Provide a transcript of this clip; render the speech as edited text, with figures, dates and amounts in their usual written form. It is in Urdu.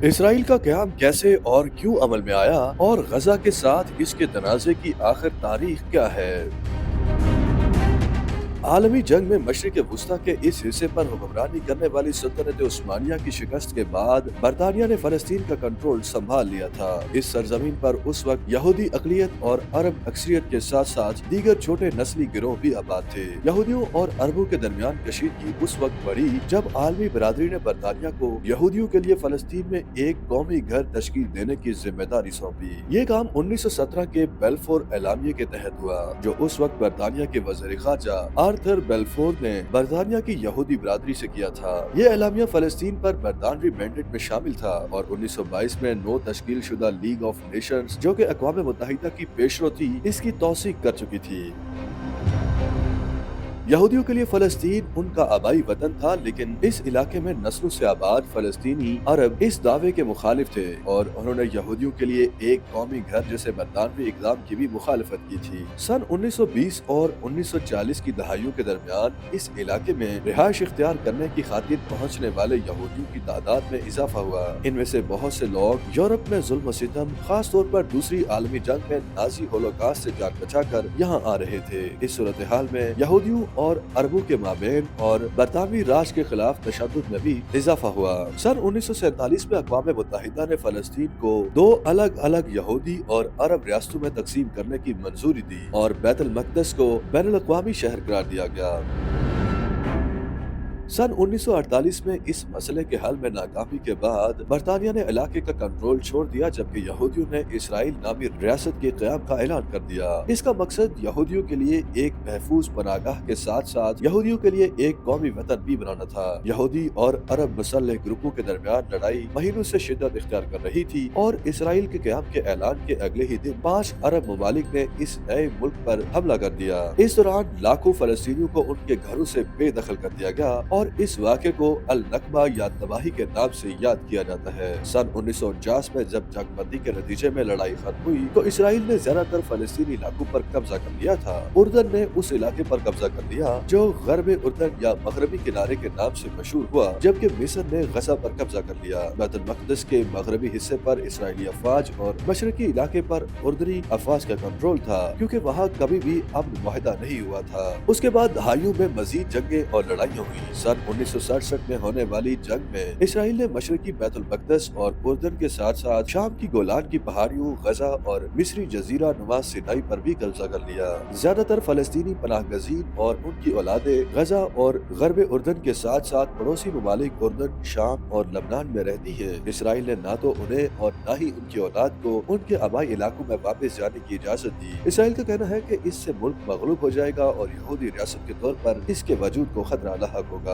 اسرائیل کا قیام کیسے اور کیوں عمل میں آیا اور غزہ کے ساتھ اس کے تنازع کی آخر تاریخ کیا ہے؟ عالمی جنگ میں مشرق وسطیٰ کے اس حصے پر حکمرانی کرنے والی سلطنت عثمانیہ کی شکست کے بعد برطانیہ نے فلسطین کا کنٹرول سنبھال لیا تھا۔ اس سرزمین پر اس وقت یہودی اقلیت اور عرب اکثریت کے ساتھ ساتھ دیگر چھوٹے نسلی گروہ بھی آباد تھے۔ یہودیوں اور عربوں کے درمیان کشیدگی اس وقت بڑھی جب عالمی برادری نے برطانیہ کو یہودیوں کے لیے فلسطین میں ایک قومی گھر تشکیل دینے کی ذمہ داری سونپی۔ یہ کام 1917 کے بیلفور اعلامیے کے تحت ہوا، جو اس وقت برطانیہ کے وزیر خارجہ آرتھر بیلفور نے برطانیہ کی یہودی برادری سے کیا تھا۔ یہ اعلامیہ فلسطین پر برطانوی مینڈیٹ میں شامل تھا اور 1922 میں نو تشکیل شدہ لیگ آف نیشنز، جو کہ اقوام متحدہ کی پیشرو تھی، اس کی توثیق کر چکی تھی۔ یہودیوں کے لیے فلسطین ان کا آبائی وطن تھا، لیکن اس علاقے میں نسلوں سے آباد فلسطینی عرب اس دعوے کے مخالف تھے اور انہوں نے یہودیوں کے لیے ایک قومی گھر جیسے برطانوی اقدام کی بھی مخالفت کی تھی۔ سن 1920 اور 1940 کی دہائیوں کے درمیان اس علاقے میں رہائش اختیار کرنے کی خاطر پہنچنے والے یہودیوں کی تعداد میں اضافہ ہوا۔ ان میں سے بہت سے لوگ یورپ میں ظلم و ستم، خاص طور پر دوسری عالمی جنگ میں نازی ہولوکاسٹ سے جان بچا کر یہاں آ رہے تھے۔ اس صورتحال میں یہودیوں اور عربوں کے مابین اور برطانوی راج کے خلاف تشدد میں بھی اضافہ ہوا۔ سن 1947 میں اقوام متحدہ نے فلسطین کو دو الگ الگ یہودی اور عرب ریاستوں میں تقسیم کرنے کی منظوری دی اور بیت المقدس کو بین الاقوامی شہر قرار دیا گیا۔ سن 1948 میں اس مسئلے کے حل میں ناکامی کے بعد برطانیہ نے علاقے کا کنٹرول چھوڑ دیا، جبکہ یہودیوں نے اسرائیل نامی ریاست کے قیام کا اعلان کر دیا۔ اس کا مقصد یہودیوں کے لیے ایک محفوظ پناہ گاہ کے ساتھ ساتھ یہودیوں کے لیے ایک قومی وطن بھی بنانا تھا۔ یہودی اور عرب مسلح گروپوں کے درمیان لڑائی مہینوں سے شدت اختیار کر رہی تھی اور اسرائیل کے قیام کے اعلان کے اگلے ہی دن 5 عرب ممالک نے اس نئے ملک پر حملہ کر دیا۔ اس دوران لاکھوں فلسطینیوں کو ان کے گھروں سے بے دخل کر دیا گیا اور اس واقعے کو النکبہ یا تباہی کے نام سے یاد کیا جاتا ہے۔ سن 1949 میں جب جنگ بندی کے نتیجے میں لڑائی ختم ہوئی تو اسرائیل نے زیادہ تر فلسطینی علاقوں پر قبضہ کر لیا تھا۔ اردن نے اس علاقے پر قبضہ کر لیا جو غرب اردن یا مغربی کنارے کے نام سے مشہور ہوا، جبکہ مصر نے غزہ پر قبضہ کر لیا۔ بیت المقدس کے مغربی حصے پر اسرائیلی افواج اور مشرقی علاقے پر اردنی افواج کا کنٹرول تھا، کیونکہ وہاں کبھی بھی امن معاہدہ نہیں ہوا تھا۔ اس کے بعد دہائیوں میں مزید جنگیں اور لڑائیاں ہوئی۔ سن 1967 میں ہونے والی جنگ میں اسرائیل نے مشرقی بیت المقدس اور اردن کے ساتھ ساتھ شام کی گولان کی پہاڑیوں، غزہ اور مصری جزیرہ نما سینائی پر بھی قبضہ کر لیا۔ زیادہ تر فلسطینی پناہ گزین اور ان کی اولادیں غزہ اور غرب اردن کے ساتھ ساتھ پڑوسی ممالک اردن، شام اور لبنان میں رہتی ہیں۔ اسرائیل نے نہ تو انہیں اور نہ ہی ان کی اولاد کو ان کے آبائی علاقوں میں واپس جانے کی اجازت دی۔ اسرائیل کا کہنا ہے کہ اس سے ملک مغلوب ہو جائے گا اور یہودی ریاست کے طور پر اس کے وجود کو خطرہ لاحق ہوگا۔